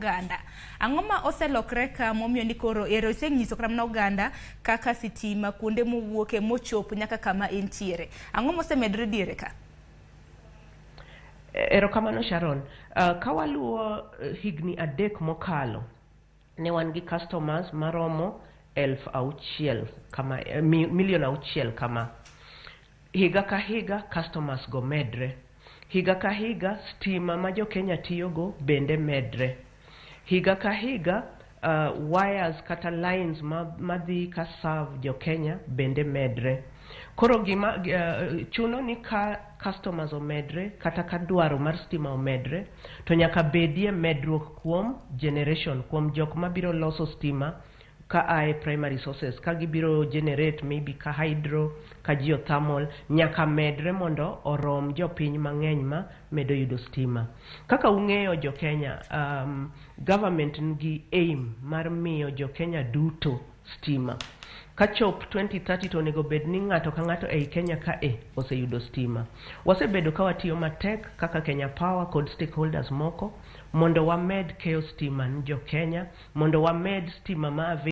oganda. Ang'o ma oselokre ka momiyo ni koro ero isenyiso kramna oganda kaka sitima kuonde mowuoke mochopo nyaka kama entiere. Ang'o mosemedre diere ka? Erokamano Sharon. Kawaluo higni adek mokalo ne wan gi customers maromo 6,000 kama milion 6 kama. Higa ka higa customers go medre. Higa ka higa stima ma jo Kenya tiyogo bende medre. Higa ka higa wires kata lines madhi ka serve jo Kenya bende medre. Koro gima chuno ni ka customers omedre kata ka dwaro mar stima omedre to nyaka bedie medruok kuom generation, kuom jok mabiro loso stima ka ae primary sources, ka gibiro generate maybe ka hydro, ka geothermal, nyaka medre mondo orom jo piny mang'eny ma medo yudo stima. Kaka ung'eyo jo Kenya, government ngi aim mar miyo jo Kenya duto stima. Kachop 2030 to onego bed ni ng'ato ka ng'ato ei Kenya ka oseyudo stima. Wasebedo ka watiyo matek kaka Kenya Power kod stakeholders moko mondo wamed keyo stima ni jo Kenya, mondo wamed stima ma